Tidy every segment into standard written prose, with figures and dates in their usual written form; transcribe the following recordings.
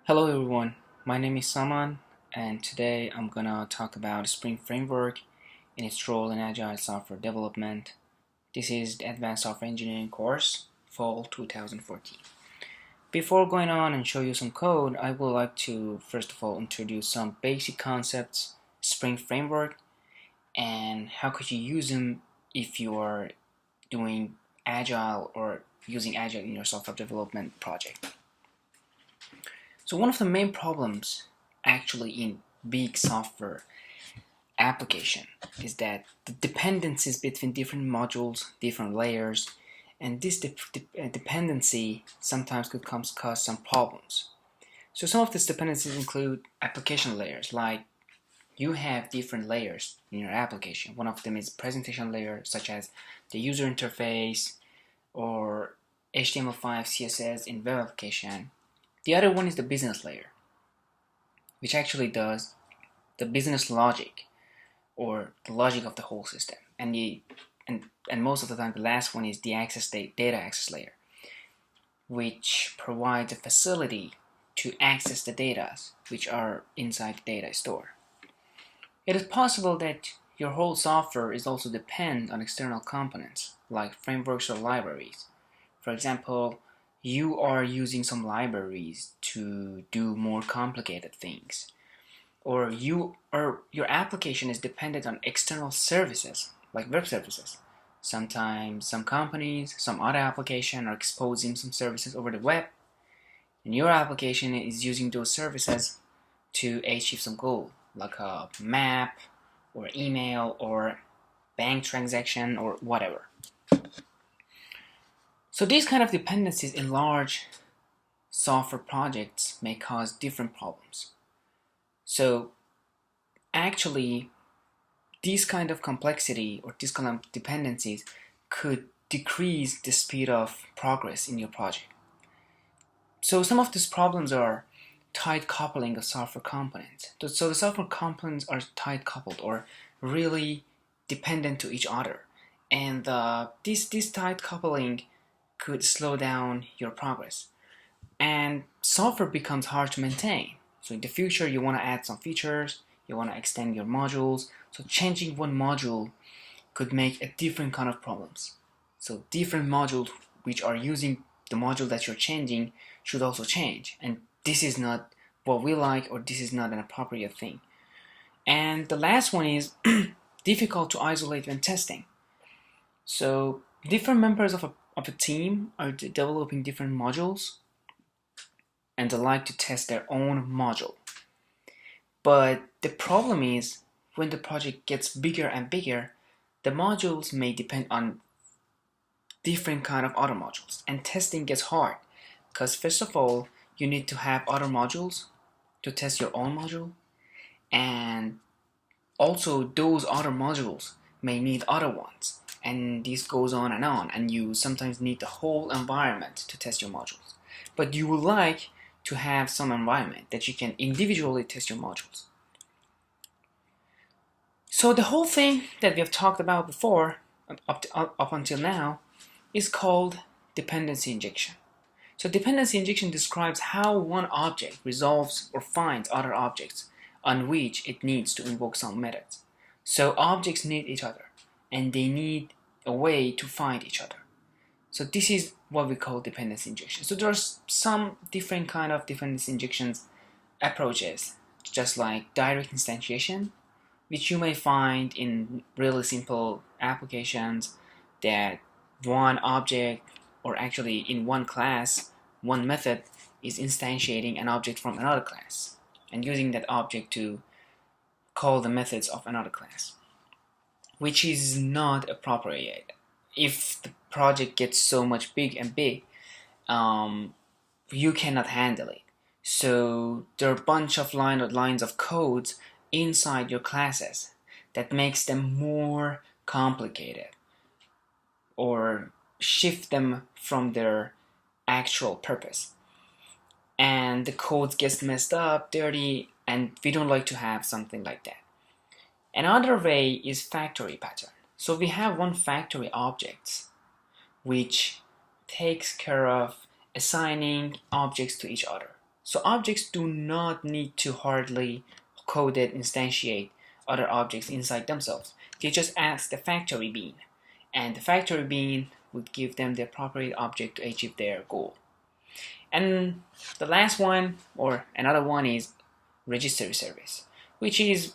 Hello everyone, my name is Saman and today I'm gonna talk about Spring Framework and its role in Agile software development. This is the Advanced Software Engineering course, Fall 2014. Before going on and show you some code, I would like to first of all introduce some basic concepts, Spring Framework, and how could you use them if you are doing Agile or using Agile in your software development project. So one of the main problems actually in big software application is that the dependencies between different modules, different layers, and this dependency sometimes could cause some problems. So some of these dependencies include application layers, like you have different layers in your application. One of them is presentation layer, such as the user interface or HTML5, CSS in web application. The other one is the business layer, which actually does the business logic or the logic of the whole system. And most of the time, the last one is the data access layer, which provides a facility to access the data which are inside the data store. It is possible that your whole software is also dependent on external components like frameworks or libraries. For example, you are using some libraries to do more complicated things, or your application is dependent on external services like web services. Sometimes some companies, some other application are exposing some services over the web, and your application is using those services to achieve some goal like a map or email or bank transaction or whatever. So these kind of dependencies in large software projects may cause different problems. So actually, this kind of complexity or these kind of dependencies could decrease the speed of progress in your project. So some of these problems are tight coupling of software components. So the software components are tight coupled or really dependent to each other. And this tight coupling could slow down your progress. And software becomes hard to maintain. So in the future, you want to add some features, you want to extend your modules. So changing one module could make a different kind of problems. So different modules which are using the module that you're changing should also change. And this is not what we like, or this is not an appropriate thing. And the last one is difficult to isolate when testing. So different members of a team are developing different modules and they like to test their own module. But the problem is when the project gets bigger and bigger, the modules may depend on different kind of other modules, and testing gets hard because first of all, you need to have other modules to test your own module, and also those other modules may need other ones, and this goes on, and you sometimes need the whole environment to test your modules. But you would like to have some environment that you can individually test your modules. So the whole thing that we have talked about before, up until now, is called dependency injection. So dependency injection describes how one object resolves or finds other objects on which it needs to invoke some methods. So objects need each other, and they need a way to find each other. So this is what we call dependency injection. So there's some different kind of dependency injections approaches, just like direct instantiation, which you may find in really simple applications that one object, or actually in one class, one method is instantiating an object from another class and using that object to call the methods of another class, which is not appropriate. If the project gets so much big, you cannot handle it. So there are a bunch of lines of codes inside your classes that makes them more complicated or shift them from their actual purpose. And the code gets messed up, dirty, and we don't like to have something like that. Another way is factory pattern. So we have one factory objects which takes care of assigning objects to each other. So objects do not need to hardly coded instantiate other objects inside themselves. They just ask the factory bean, and the factory bean would give them the appropriate object to achieve their goal. And the last one, or another one, is registry service, which is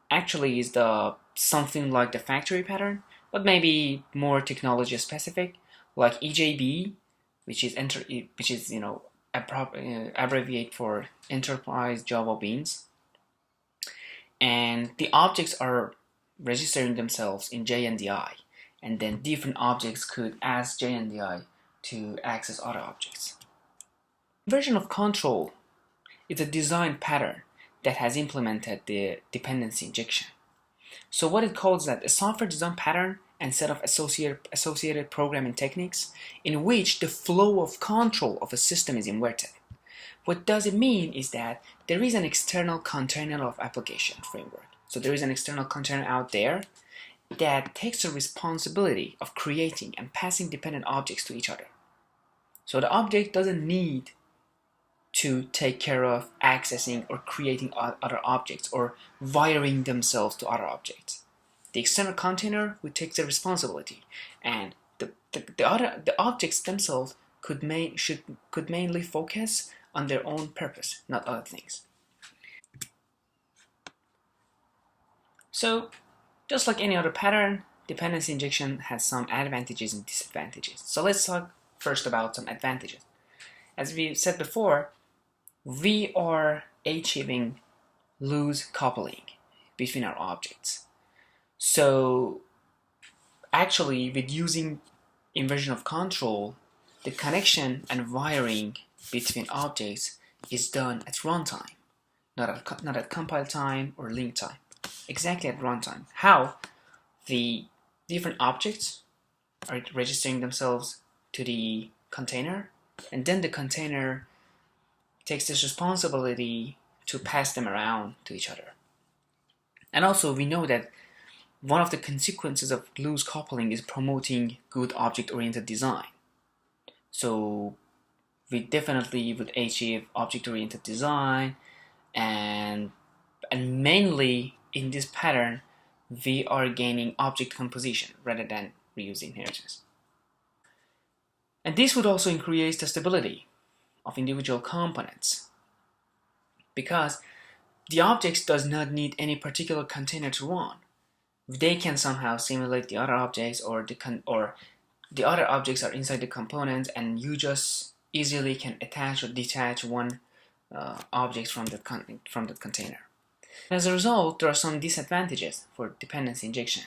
actually is the something like the factory pattern, but maybe more technology specific, like EJB, which is abbreviate for Enterprise Java Beans, and the objects are registering themselves in JNDI, and then different objects could ask JNDI to access other objects. Version of control is a design pattern that has implemented the dependency injection. So what it calls that a software design pattern and set of associated programming techniques in which the flow of control of a system is inverted. What does it mean is that there is an external container of application framework. So there is an external container out there that takes the responsibility of creating and passing dependent objects to each other. So the object doesn't need to take care of accessing or creating other objects or wiring themselves to other objects. The external container would take the responsibility, and the objects themselves could mainly focus on their own purpose, not other things. So, just like any other pattern, dependency injection has some advantages and disadvantages. So let's talk first about some advantages. As we said before, we are achieving loose coupling between our objects. So actually, with using inversion of control, the connection and wiring between objects is done at runtime, not at compile time or link time, exactly at runtime. How? The different objects are registering themselves to the container, and then the container takes this responsibility to pass them around to each other. And also we know that one of the consequences of loose coupling is promoting good object-oriented design. So we definitely would achieve object-oriented design, and mainly in this pattern we are gaining object composition rather than reuse inheritance. And this would also increase the stability of individual components, because the objects does not need any particular container to run. They can somehow simulate the other objects, or the other objects are inside the components, and you just easily can attach or detach one object from the container. As a result, there are some disadvantages for dependency injection,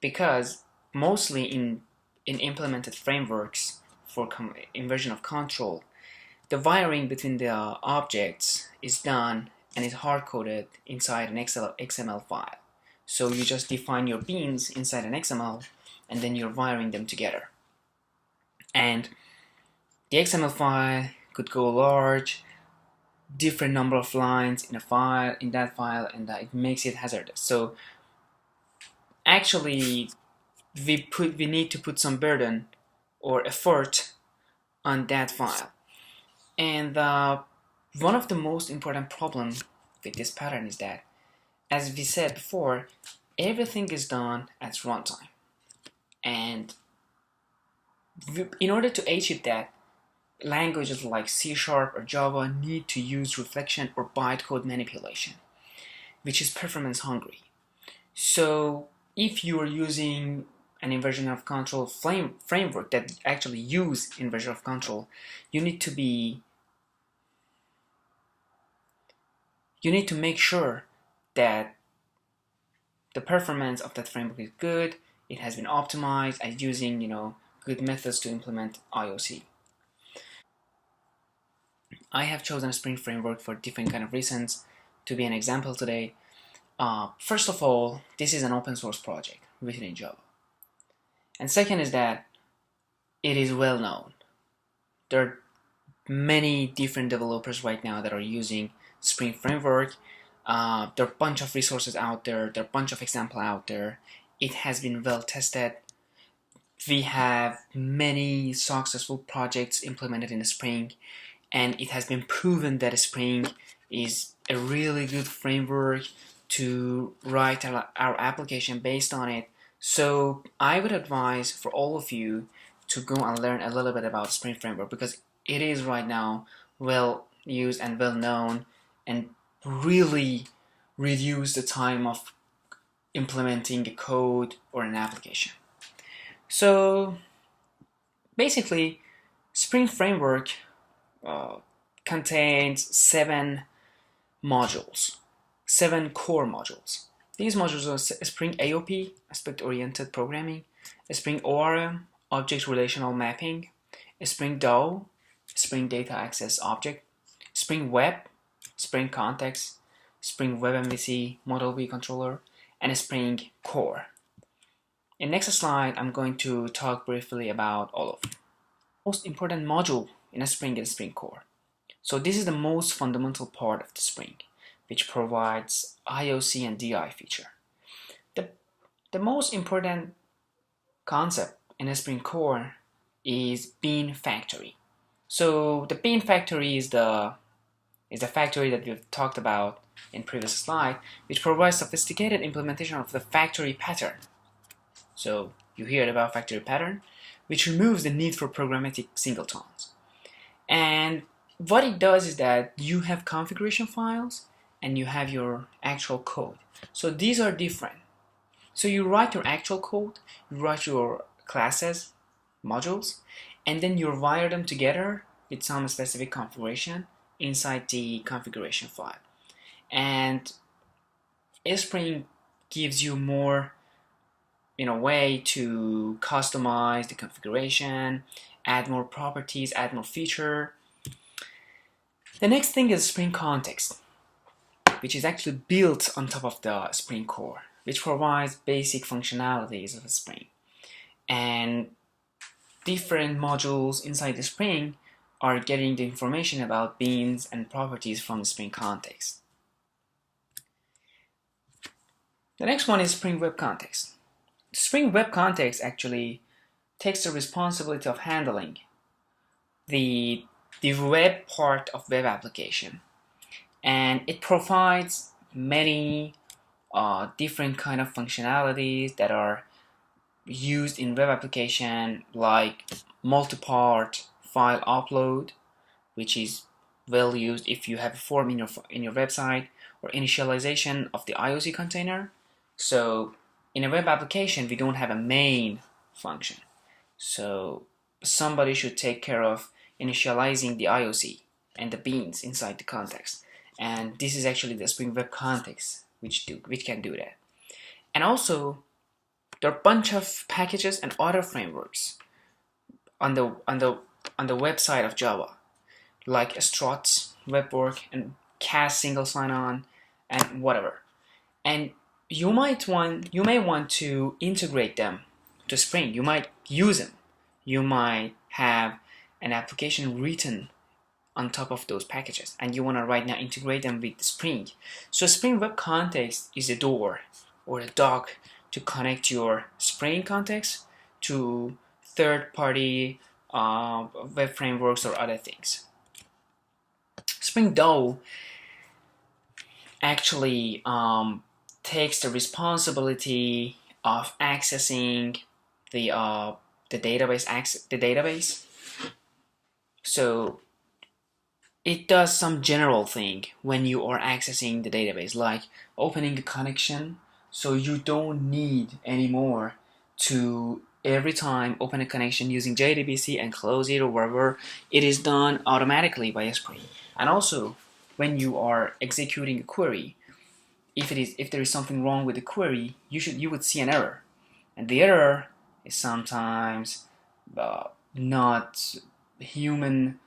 because mostly in implemented frameworks for inversion of control, the wiring between the objects is done and is hard-coded inside an XML file. So you just define your beans inside an XML, and then you're wiring them together. And the XML file could go large, different number of lines in that file, and it makes it hazardous. So actually, we need to put some burden or effort on that file. And one of the most important problems with this pattern is that, as we said before, everything is done at runtime. And in order to achieve that, languages like C# or Java need to use reflection or bytecode manipulation, which is performance hungry. So if you are using an inversion of control framework that actually use inversion of control, you need to make sure that the performance of that framework is good, it has been optimized, and using good methods to implement IOC. I have chosen a Spring framework for different kind of reasons to be an example today. First of all, this is an open source project written in Java. And second is that it is well known. There are many different developers right now that are using Spring framework. There are a bunch of resources out there. There are a bunch of examples out there. It has been well tested. We have many successful projects implemented in Spring, and it has been proven that Spring is a really good framework to write our application based on it. So I would advise for all of you to go and learn a little bit about Spring Framework, because it is right now well used and well known, and really reduce the time of implementing a code or an application. So basically, Spring Framework contains 7 modules, 7 core modules. These modules are Spring AOP, Aspect-Oriented Programming, Spring ORM, Object Relational Mapping, Spring DAO, Spring Data Access Object, Spring Web, Spring Context, Spring Web MVC, Model View Controller, and Spring Core. In next slide, I'm going to talk briefly about all of them. The most important module in a Spring is Spring Core. So this is the most fundamental part of the Spring, which provides IOC and DI feature. The most important concept in a Spring Core is Bean Factory. So the Bean Factory is the factory that we've talked about in previous slide, which provides sophisticated implementation of the factory pattern. So you heard about factory pattern, which removes the need for programmatic singletons. And what it does is that you have configuration files and you have your actual code. So these are different. So you write your actual code, you write your classes, modules, and then you wire them together with some specific configuration inside the configuration file. And Spring gives you more way to customize the configuration, add more properties, add more feature. The next thing is Spring Context, which is actually built on top of the Spring Core, which provides basic functionalities of a Spring. And different modules inside the Spring are getting the information about beans and properties from the Spring Context. The next one is Spring Web Context. Spring Web Context actually takes the responsibility of handling the web part of web application, and it provides many different kind of functionalities that are used in web application, like multi-part file upload, which is well used if you have a form in your website, or initialization of the IOC container. So in a web application, we don't have a main function. So somebody should take care of initializing the IOC and the beans inside the context. And this is actually the Spring Web Context which can do that. And also, there are a bunch of packages and other frameworks on the website of Java, like struts, webwork, and cast single sign-on, and whatever. And you may want to integrate them to Spring. You might use them. You might have an application written on top of those packages, and you want to right now integrate them with Spring. So Spring Web Context is a door or a dock to connect your Spring context to third-party web frameworks or other things. Spring DAO actually takes the responsibility of accessing the database. So it does some general thing when you are accessing the database, like opening a connection. So you don't need anymore to every time open a connection using JDBC and close it or wherever. It is done automatically by Spring. And also, when you are executing a query, if there is something wrong with the query, you would see an error, and the error is sometimes not human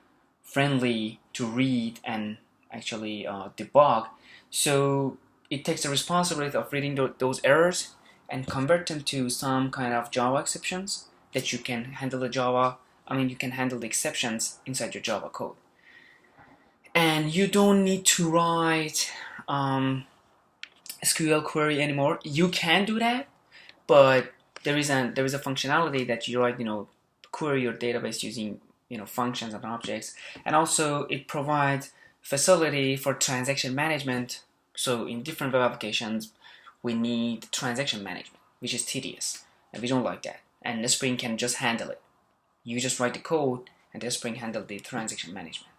friendly to read and actually debug. So it takes the responsibility of reading those errors and convert them to some kind of Java exceptions that you can handle you can handle the exceptions inside your Java code. And you don't need to write SQL query anymore. You can do that, but there is a functionality that you write, query your database using functions and objects, and also it provides facility for transaction management. So in different web applications, we need transaction management, which is tedious, and we don't like that. And the Spring can just handle it. You just write the code, and the Spring handle the transaction management.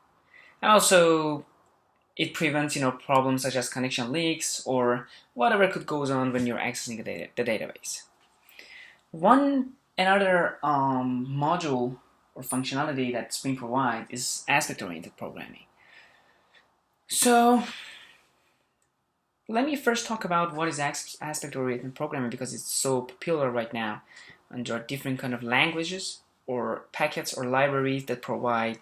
And also, it prevents problems such as connection leaks or whatever could goes on when you're accessing the database. Another module or functionality that Spring provides is aspect-oriented programming. So let me first talk about what is aspect-oriented programming, because it's so popular right now, and there are different kind of languages or packets or libraries that provide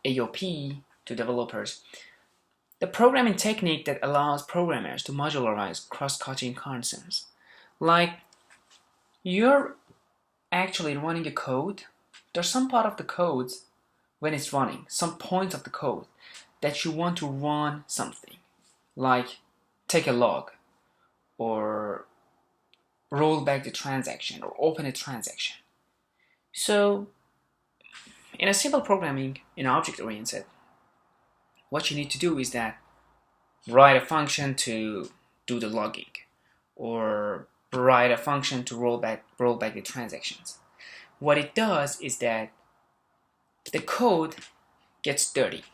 AOP to developers. The programming technique that allows programmers to modularize cross-cutting concepts. Like, you're actually running a code. There's some part of the code when it's running, some points of the code that you want to run something, like take a log, or roll back the transaction, or open a transaction. So, in a simple programming, in object-oriented, what you need to do is that write a function to do the logging, or write a function to roll back the transactions. What it does is that the code gets dirty,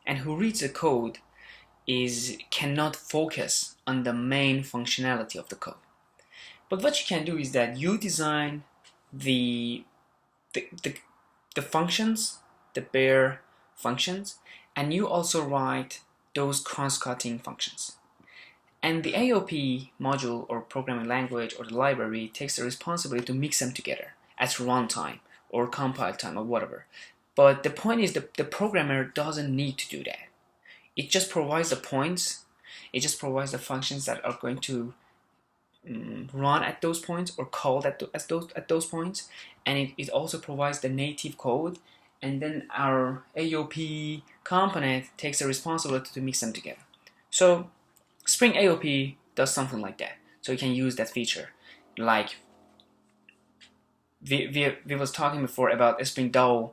and who reads the code cannot focus on the main functionality of the code. But what you can do is that you design the functions, the bare functions, and you also write those cross-cutting functions. And the AOP module or programming language or the library takes the responsibility to mix them together at runtime or compile time or whatever. But the point is the programmer doesn't need to do that. It just provides the points, it just provides the functions that are going to run at those points or called at those points, and it also provides the native code, and then our AOP component takes the responsibility to mix them together. So Spring AOP does something like that. So you can use that feature. Like we was talking before about Spring DAO,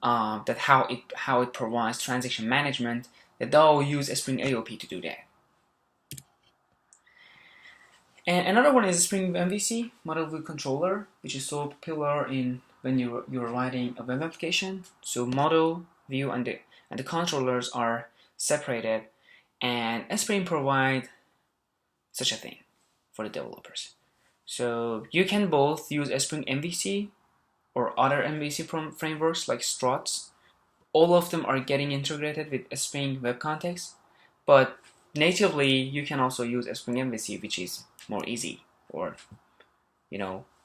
that how it provides transaction management. The DAO use Spring AOP to do that. And another one is Spring MVC, Model View Controller, which is so popular when you're writing a web application. So model, view, and the controllers are separated, and Spring provide such a thing for the developers. So you can both use Spring MVC or other MVC frameworks like Struts. All of them are getting integrated with Spring Web Context, but natively you can also use Spring MVC, which is more easy, or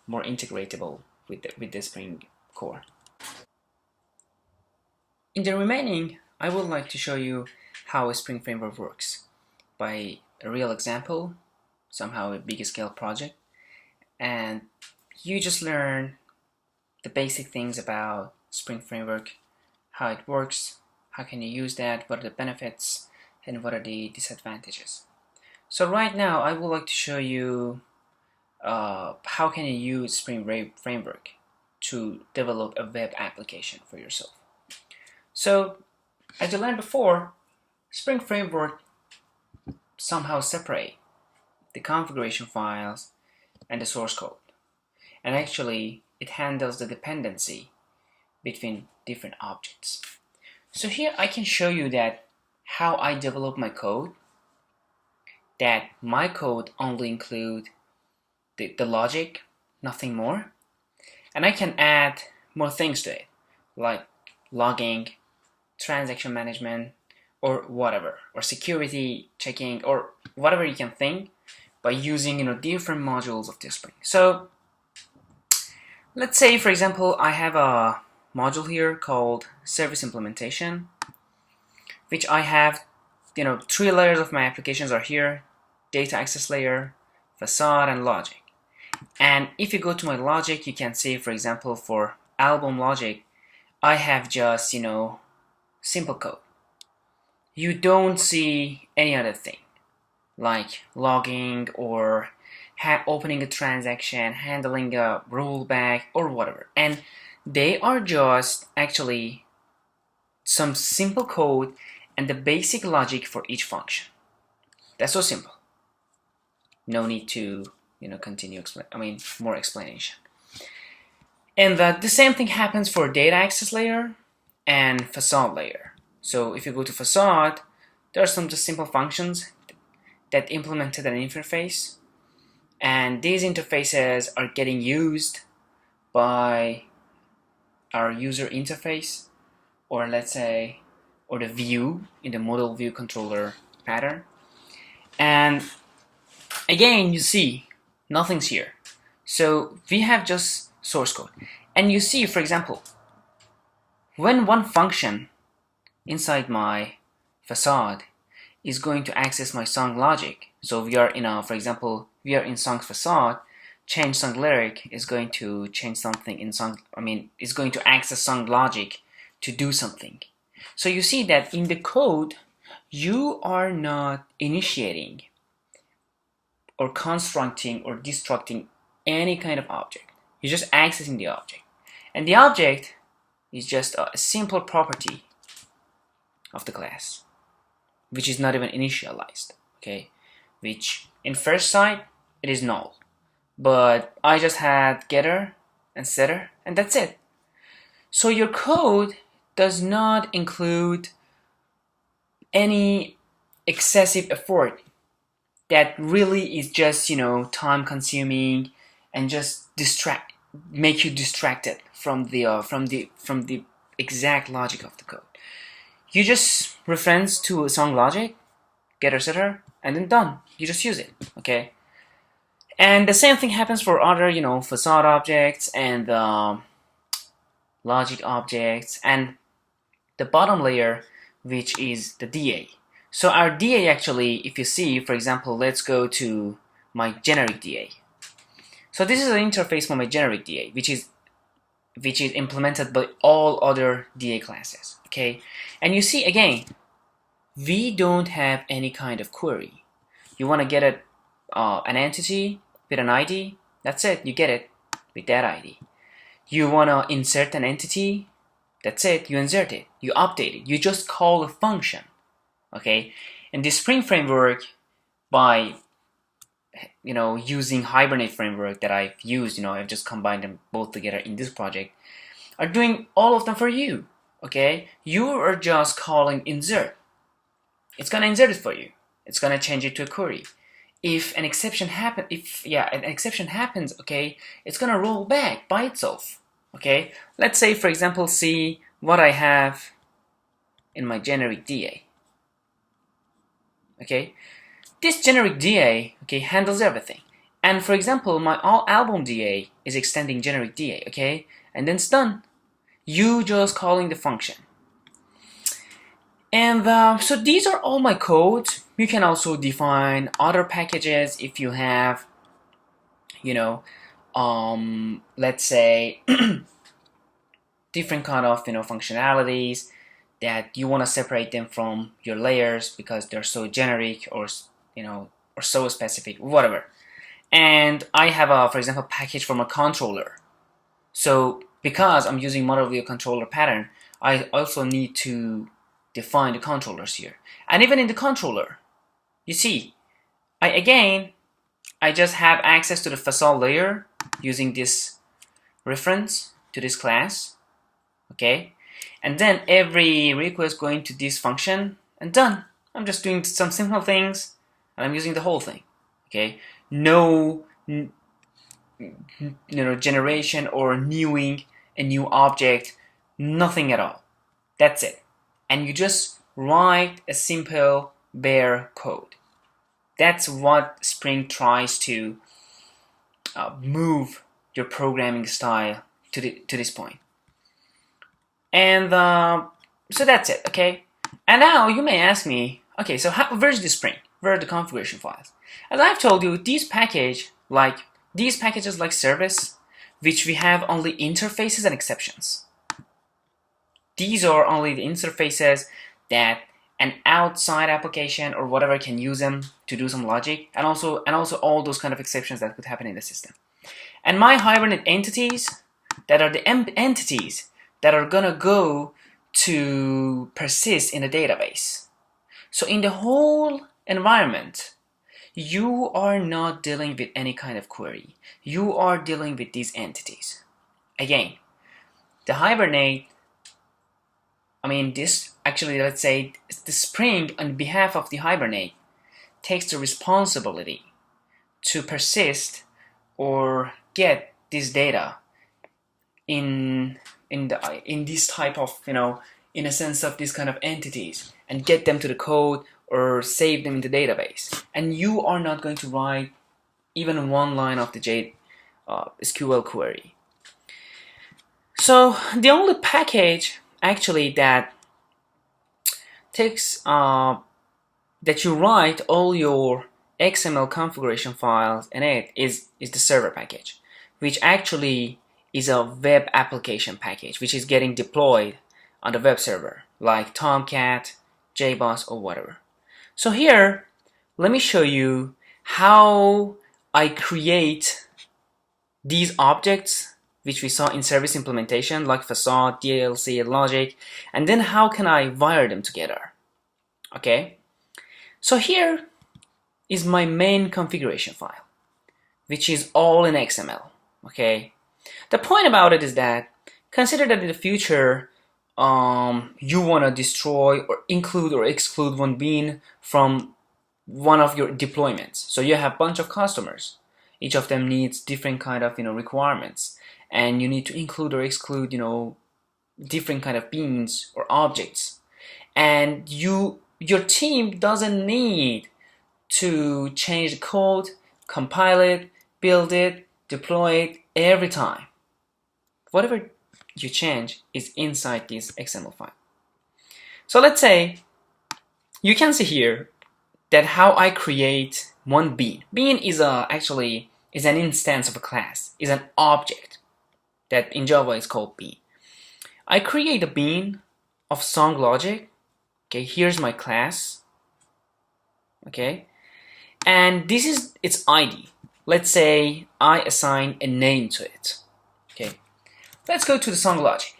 more integratable with the Spring core. In the remaining, I would like to show you how a Spring framework works by a real example, somehow a big scale project, and you just learn the basic things about Spring framework, how it works, how can you use that, what are the benefits, and what are the disadvantages. So right now I would like to show you how can you use Spring framework to develop a web application for yourself. So as you learned before, Spring framework somehow separate the configuration files and the source code, and actually it handles the dependency between different objects. So here I can show you that how I develop my code, that my code only include the logic, nothing more, and I can add more things to it, like logging, transaction management, or whatever, or security checking, or whatever you can think, by using different modules of the Spring. So let's say, for example, I have a module here called service implementation, which I have 3 layers of my applications are here: data access layer, facade, and logic. And if you go to my logic, you can see, for example, for album logic, I have just simple code. You don't see any other thing like logging or opening a transaction, handling a rollback, or whatever. And they are just actually some simple code and the basic logic for each function. That's so simple. No need to, continue more explanation. And the same thing happens for data access layer and facade layer. So if you go to facade, there are some just simple functions that implemented an interface, and these interfaces are getting used by our user interface, or let's say, or the view in the model view controller pattern. And again, you see nothing's here. So we have just source code. And you see, for example, when one function inside my facade is going to access my song logic. So we are in for example, we are in song facade, change song lyric is going to change something in song, is going to access song logic to do something. So you see that in the code, you are not initiating or constructing or destructing any kind of object. You're just accessing the object. And the object is just a simple property of the class, which is not even initialized, okay? Which in first sight, it is null. But I just had getter and setter, and that's it. So your code does not include any excessive effort that really is just, time consuming and just make you distracted from the exact logic of the code. You just reference to a song logic, getter setter, and then done. You just use it, okay? And the same thing happens for other, facade objects and logic objects, and the bottom layer, which is the DA. So our DA actually, if you see, for example, let's go to my generic DA. So this is an interface for my generic DA, which is implemented by all other DA classes, okay? And you see, again, we don't have any kind of query. You want to get an entity with an ID, that's it, you get it with that ID. You want to insert an entity, that's it, you insert it, you update it, you just call a function, okay? And the Spring framework, by using Hibernate framework that I've used, I've just combined them both together in this project, are doing all of them for you, okay? You are just calling insert. It's gonna insert it for you. It's gonna change it to a query. If an exception happens, okay, it's gonna roll back by itself, okay? Let's say, for example, see what I have in my generic DA, okay? This generic DA, okay, handles everything. And for example, my all album DA is extending generic DA, okay? And then it's done. You just calling the function. And so these are all my codes. You can also define other packages if you have, let's say, different kind of, functionalities that you want to separate them from your layers because they're so generic or so specific, whatever. And I have for example, package from a controller. So because I'm using model view controller pattern, I also need to define the controllers here. And even in the controller, you see, I just have access to the facade layer using this reference to this class, okay? And then every request going to this function, and done. I'm just doing some simple things, and I'm using the whole thing, okay? No, generation or newing a new object, nothing at all. That's it. And you just write a simple bare code. That's what Spring tries to move your programming style to this point. And so that's it, okay? And now you may ask me, okay, so where's the Spring? Where are the configuration files? As I've told you, these packages like service, which we have only interfaces and exceptions. These are only the interfaces that an outside application or whatever can use them to do some logic, and also all those kind of exceptions that could happen in the system. And my Hibernate entities, that are the entities that are gonna go to persist in the database. So in the whole environment, you are not dealing with any kind of query. You are dealing with these entities. Again, the Hibernate, let's say the Spring on behalf of the Hibernate takes the responsibility to persist or get this data in this type of, in a sense of this kind of entities, and get them to the code or save them in the database. And you are not going to write even one line of the SQL query. So the only package actually that takes that you write all your XML configuration files in it is the server package, which actually is a web application package which is getting deployed on the web server like Tomcat, JBoss, or whatever. So here, let me show you how I create these objects which we saw in service implementation like facade, DLC, logic, and then how can I wire them together. Okay, so here is my main configuration file, which is all in XML. Okay, the point about it is that consider that in the future you want to destroy or include or exclude one bean from one of your deployments. So you have a bunch of customers, each of them needs different kind of requirements, and you need to include or exclude different kind of beans or objects, and your team doesn't need to change the code, compile it, build it, deploy it every time. Whatever you change is inside this XML file. So let's say you can see here that how I create one bean. Bean is actually an instance of a class, is an object that in Java is called bean. I create a bean of song logic. Okay, here's my class. Okay, and this is its ID. Let's say I assign a name to it. Okay, let's go to the song logic.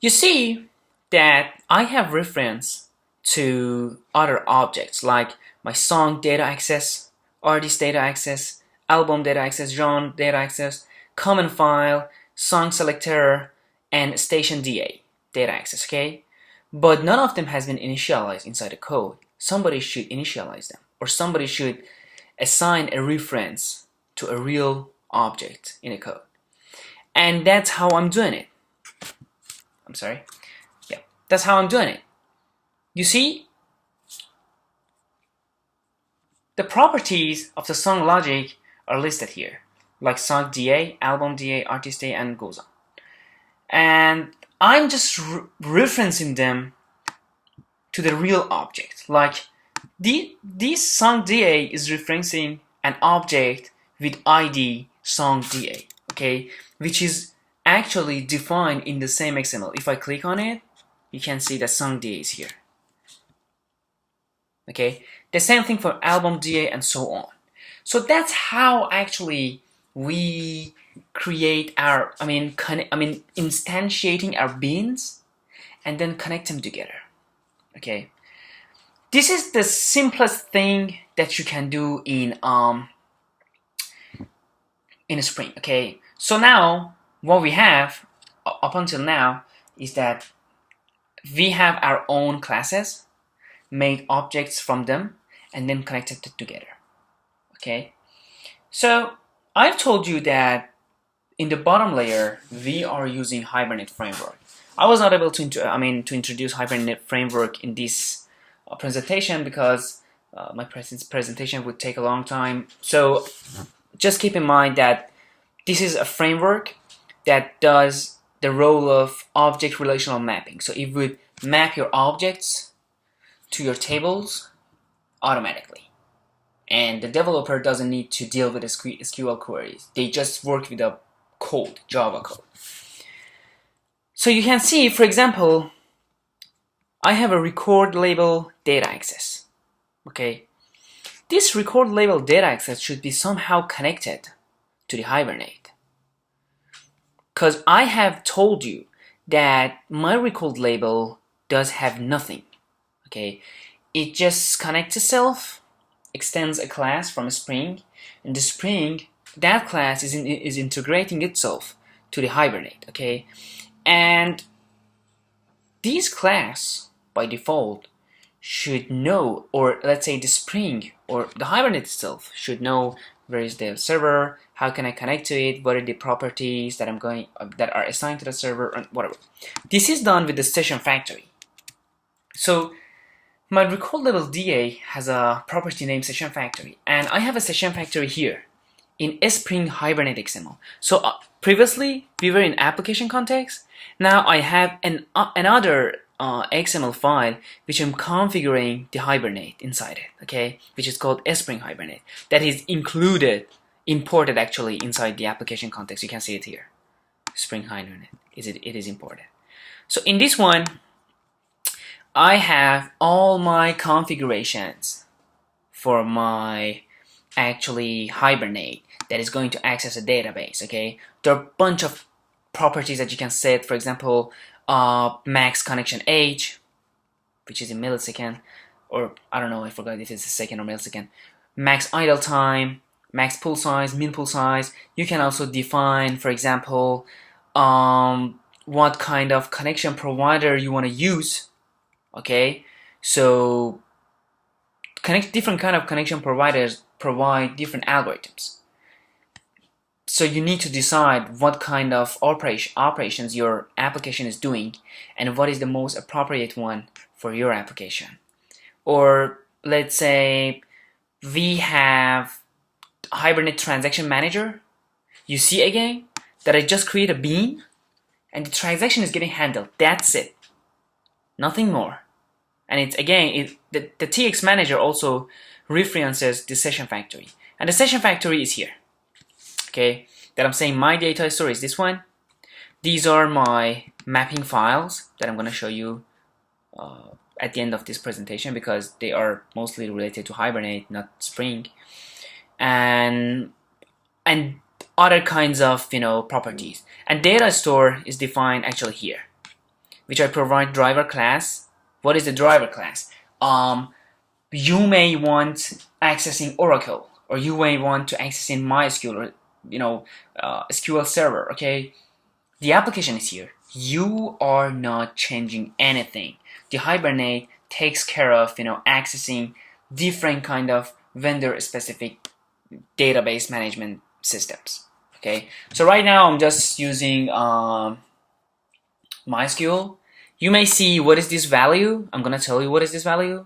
You see that I have reference to other objects like my song data access, artist data access, album data access, genre data access, common file, song selector, and station DA data access. Okay, but none of them has been initialized inside the code. Somebody should initialize them, or somebody should assign a reference to a real object in a code. And that's how I'm doing it. That's how I'm doing it. You see, the properties of the song logic are listed here, like song DA, album DA, artist DA, and goes on. And I'm just referencing them to the real object. Like this song DA is referencing an object with ID song DA, okay, which is actually defined in the same XML. If I click on it, you can see that song DA is here. Okay, the same thing for album DA and so on. So that's how actually we create our, instantiating our beans and then connect them together. Okay, this is the simplest thing that you can do in a Spring. Okay, so now what we have up until now is that we have our own classes, made objects from them, and then connected it together. Okay, so I've told you that in the bottom layer we are using Hibernate framework. I was not able to introduce Hibernate framework in this presentation because my presentation would take a long time. So just keep in mind that this is a framework that does the role of object relational mapping. So it would map your objects to your tables automatically. And the developer doesn't need to deal with SQL queries. They just work with a code, Java code. So you can see, for example, I have a record label data access. Okay, this record label data access should be somehow connected to the Hibernate. because I have told you that my record label does have nothing. Okay, it just connects itself, extends a class from a Spring, and the Spring, that class is integrating itself to the Hibernate. Okay, and these class by default should know, or let's say the Spring or the Hibernate itself should know where is the server, how can I connect to it, what are the properties that that are assigned to the server, and whatever. This is done with the session factory. So my record level DA has a property named session factory, and I have a session factory here in Spring Hibernate XML. So previously we were in application context. Now I have another XML file which I'm configuring the Hibernate inside it, okay, which is called Spring Hibernate. That is imported actually inside the application context. You can see it here. Spring Hibernate it is imported. So in this one, I have all my configurations for my actually Hibernate that is going to access a database. Okay, there are a bunch of properties that you can set. For example, max connection age, which is in millisecond, or I don't know, I forgot if it's a second or millisecond. Max idle time, max pool size, min pool size. You can also define, for example, what kind of connection provider you want to use. Okay, so different kind of connection providers provide different algorithms. So you need to decide what kind of operations your application is doing and what is the most appropriate one for your application. Or let's say we have Hibernate Transaction Manager. You see again that I just create a bean and the transaction is getting handled. That's it. Nothing more. And it's again, the TX Manager also references the session factory. And the session factory is here. Okay, that I'm saying my data store is this one. These are my mapping files that I'm going to show you at the end of this presentation because they are mostly related to Hibernate, not Spring, and other kinds of properties. And data store is defined actually here, which I provide driver class. What is the driver class? You may want accessing Oracle, or you may want to accessing MySQL, or SQL Server. Okay, the application is here. You are not changing anything. The Hibernate takes care of accessing different kind of vendor specific database management systems. Okay, so right now I'm just using MySQL. You may see what is this value. I'm gonna tell you what is this value.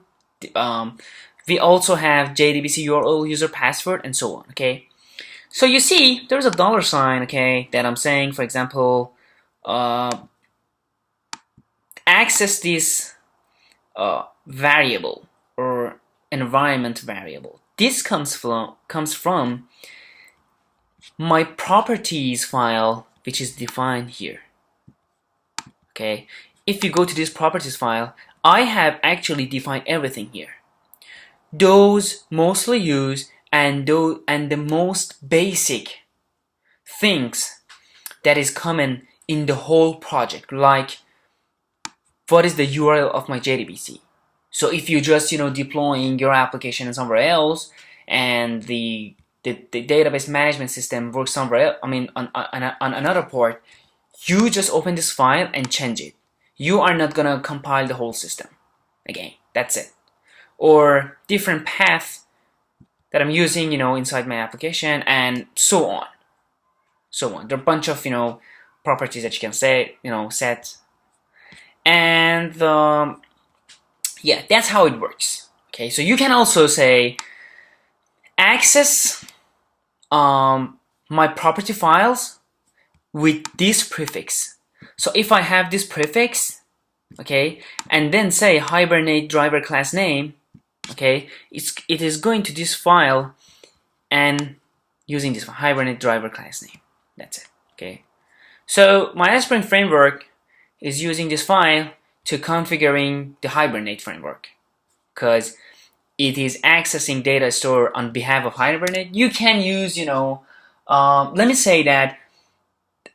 We also have JDBC URL, user password, and so on. Okay, so you see there's a $sign. Okay, that I'm saying, for example, access this variable or environment variable. This comes from my properties file, which is defined here. Okay, if you go to this properties file, I have actually defined everything here. Those mostly used and the most basic things that is common in the whole project, like what is the URL of my JDBC. So if you just deploying your application somewhere else and the database management system works somewhere else, I mean on another port, you just open this file and change it. You are not gonna compile the whole system again. That's it. Or different paths that I'm using, inside my application, and so on. So on. There are a bunch of properties that you can say, set, and yeah, that's how it works. Okay, so you can also say access my property files with this prefix. So if I have this prefix, okay, and then say Hibernate driver class name, okay, it is going to this file and using this Hibernate driver class name. That's it. Okay, so my Spring framework is using this file to configuring the Hibernate framework because it is accessing data store on behalf of Hibernate. You can use let me say that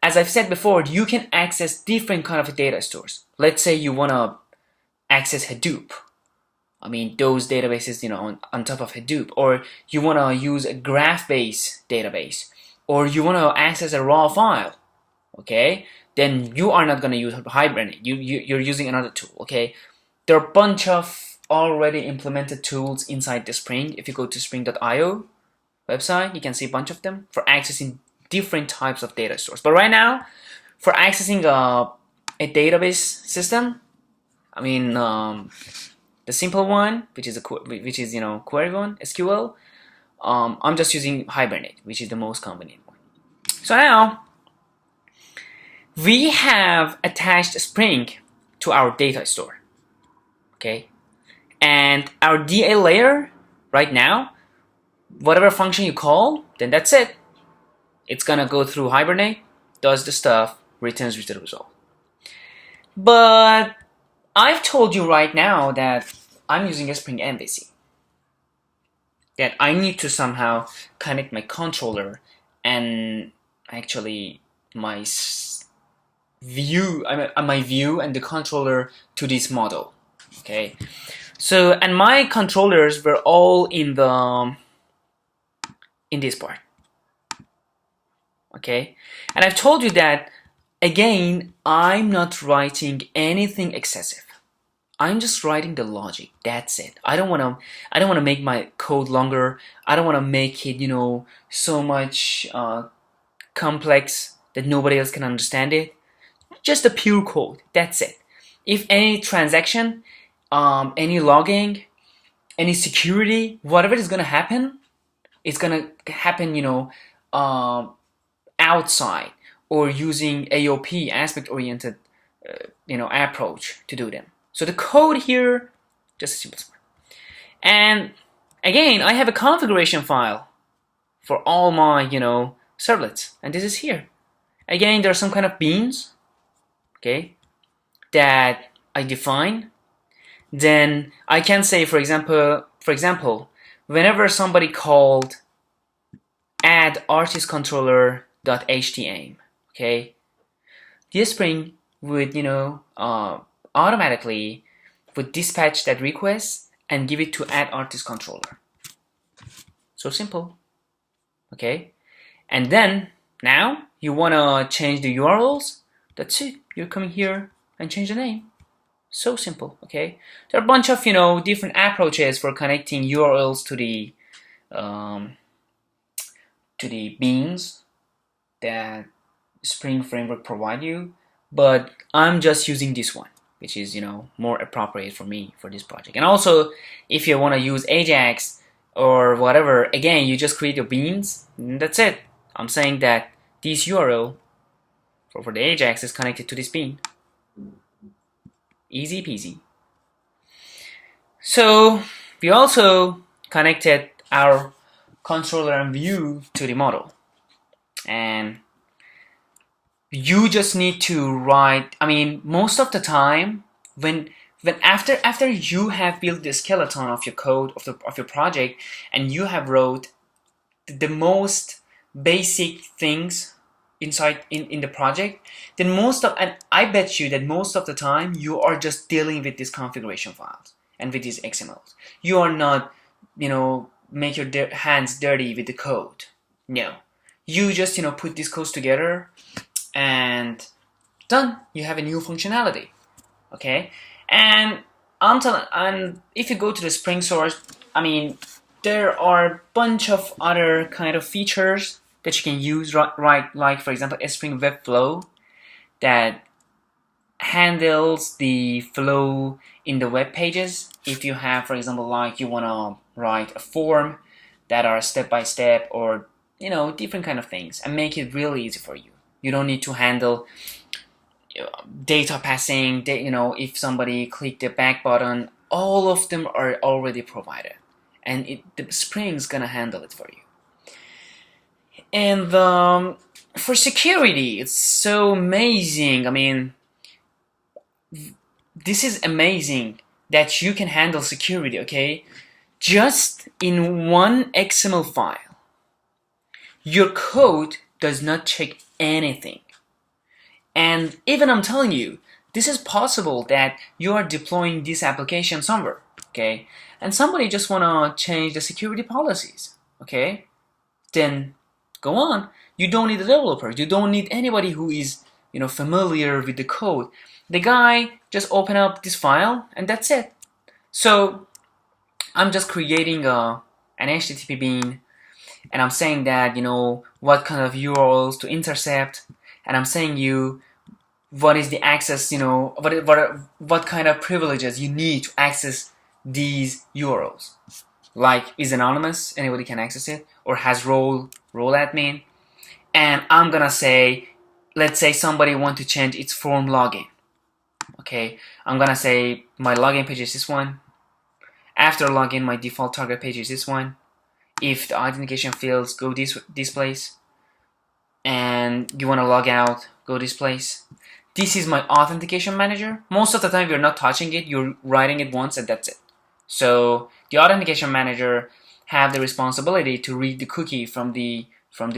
as I've said before, you can access different kind of data stores. Let's say you want to access Hadoop. I mean, those databases, on top of Hadoop, or you want to use a graph-based database, or you want to access a raw file, okay? Then you are not going to use Hibernate. You're using another tool, okay? There are a bunch of already implemented tools inside the Spring. If you go to spring.io website, you can see a bunch of them for accessing different types of data stores. But right now, for accessing a database system, I mean, the simple one, which is query one, SQL, I'm just using Hibernate, which is the most convenient one. So now we have attached Spring to our data store, okay? And our DA layer right now, whatever function you call, then that's it. It's gonna go through Hibernate, does the stuff, returns with the result. But I've told you right now that I'm using a Spring MVC. That I need to somehow connect my controller and actually my view and the controller to this model. Okay, so and my controllers were all in this part. Okay, and I've told you that again, I'm not writing anything excessive. I'm just writing the logic. That's it. I don't want to make my code longer. I don't want to make it, so much complex that nobody else can understand it. Just a pure code. That's it. If any transaction, any logging, any security, whatever is gonna happen, it's gonna happen, outside or using AOP, aspect-oriented, approach to do them. So the code here, just a simple one. And again, I have a configuration file for all my, servlets, and this is here. Again, there are some kind of beans, okay, that I define. Then I can say, for example, whenever somebody called add artist controller.htm, okay, this Spring would, automatically would dispatch that request and give it to add artist controller. So simple, okay? And then now you want to change the URLs. That's it. You're coming here and change the name. So simple, okay? There are a bunch of different approaches for connecting URLs to the beans that Spring Framework provide you, but I'm just using this one, which is more appropriate for me for this project. And also, if you want to use Ajax or whatever, again, you just create your beans, and that's it. I'm saying that this URL for the Ajax is connected to this bean. Easy peasy. So we also connected our controller and view to the model, and you just need to write. I mean, most of the time, when after you have built the skeleton of your code of your project, and you have wrote the most basic things inside in the project, then and I bet you that most of the time you are just dealing with these configuration files and with these XMLs. You are not, make your hands dirty with the code. No, you just put these codes together and done. You have a new functionality. Okay, and if you go to the Spring source, I mean, there are a bunch of other kind of features that you can use, right? Like, for example, a Spring Web Flow that handles the flow in the web pages. If you have, for example, like you want to write a form that are step-by-step or, different kind of things, and make it really easy for you. You don't need to handle data passing, if somebody clicked the back button, all of them are already provided. And the Spring's gonna handle it for you. And for security, it's so amazing. I mean, this is amazing that you can handle security, okay? Just in one XML file, your code does not check anything. And even I'm telling you, this is possible that you are deploying this application somewhere, okay? And somebody just wanna change the security policies, okay? Then go on. You don't need a developer. You don't need anybody who is, familiar with the code. The guy just open up this file and that's it. So I'm just creating an HTTP bean, and I'm saying that what kind of URLs to intercept, and I'm saying you what is the access, what kind of privileges you need to access these URLs. Like, is anonymous, anybody can access it, or has role admin. And I'm gonna say, let's say somebody want to change its form login. Okay, I'm gonna say my login page is this one. After login, my default target page is this one. If the authentication fails, go this place. And you wanna log out, go this place. This is my authentication manager. Most of the time you're not touching it, you're writing it once and that's it. So the authentication manager have the responsibility to read the cookie from the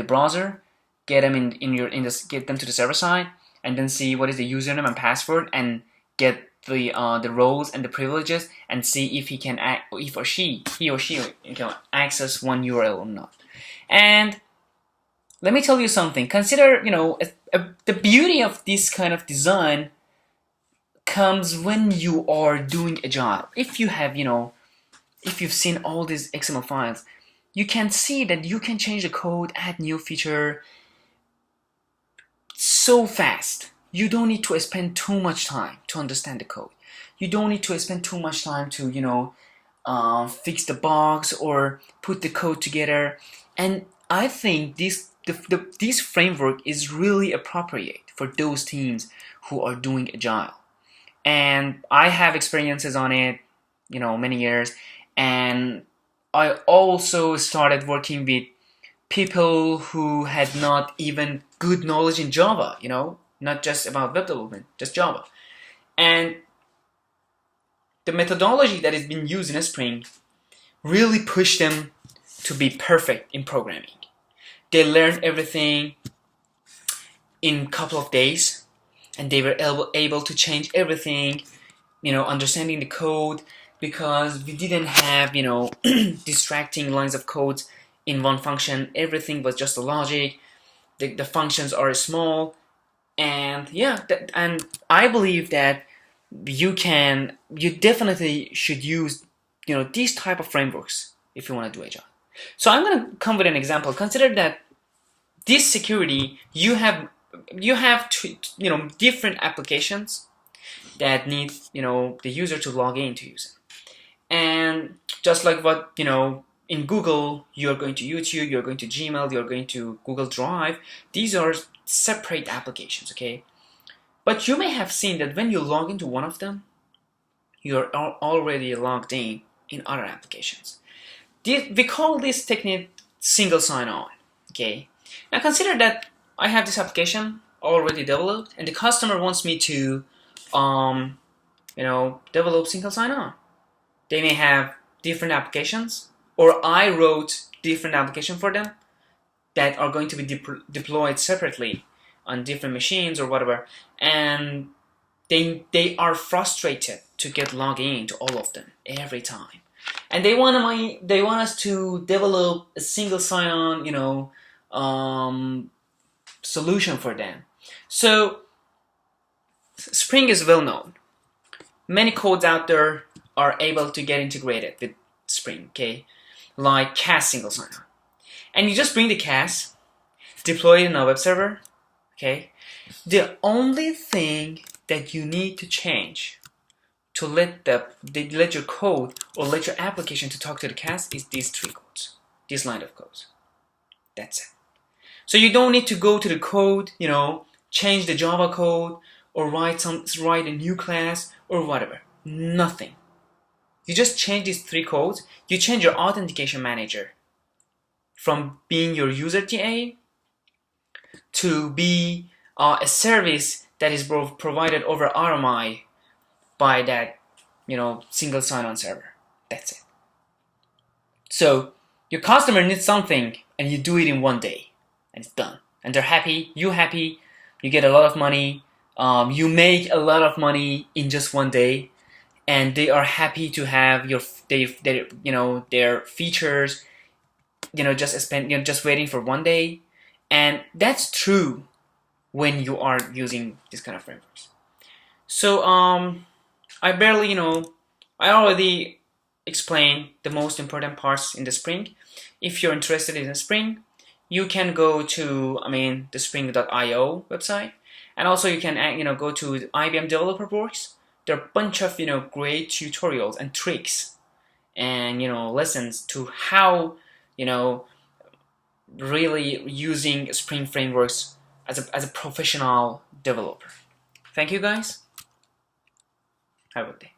browser, get them get them to the server side, and then see what is the username and password, and get the roles and the privileges, and see if he or she can access one URL or not. And let me tell you something. Consider, the beauty of this kind of design comes when you are doing a job. If you have, if you've seen all these XML files, you can see that you can change the code, add new feature so fast. You don't need to spend too much time to understand the code. You don't need to spend too much time to, fix the bugs or put the code together. And I think this framework is really appropriate for those teams who are doing agile. And I have experiences on it, many years. And I also started working with people who had not even good knowledge in Java, not just about web development, just Java. And the methodology that is being used in Spring really pushed them to be perfect in programming. They learned everything in a couple of days, and they were able to change everything, understanding the code, because we didn't have, distracting lines of code in one function. Everything was just a logic. The functions are small, and and I believe that you definitely should use, these type of frameworks if you want to do agile. So I'm going to come with an example. Consider that this security, you have different applications that need, the user to log in to use it. And just like what, in Google, you're going to YouTube, you're going to Gmail, you're going to Google Drive. These are separate applications, okay? But you may have seen that when you log into one of them, you're already logged in other applications. We call this technique single sign-on, okay? Now consider that I have this application already developed, and the customer wants me to, develop single sign-on. They may have different applications, or I wrote different application for them that are going to be deployed separately on different machines or whatever, and they are frustrated to get logged in to all of them every time, and they want us to develop a single sign-on, solution for them. So Spring is well known. Many codes out there are able to get integrated with Spring, okay? Like CAS single sign-on. And you just bring the CAS, deploy it in a web server, okay? The only thing that you need to change to let your code or let your application to talk to the CAS is these three codes, this line of codes. That's it. So you don't need to go to the code, change the Java code or write a new class or whatever. Nothing. You just change these three codes. You change your authentication manager from being your user TA to be a service that is provided over RMI by that, single sign-on server. That's it. So your customer needs something, and you do it in one day, and it's done. And they're happy, you get a lot of money, You make a lot of money in just one day, and they are happy to have their features, just waiting for one day. And that's true when you are using this kind of frameworks. So I barely, I already explained the most important parts in the Spring. If you're interested in the Spring, you can go to, the spring.io website, and also you can, go to IBM Developer Works. There are a bunch of, great tutorials and tricks and, lessons to how, really using Spring frameworks as a professional developer. Thank you guys. Have a good day.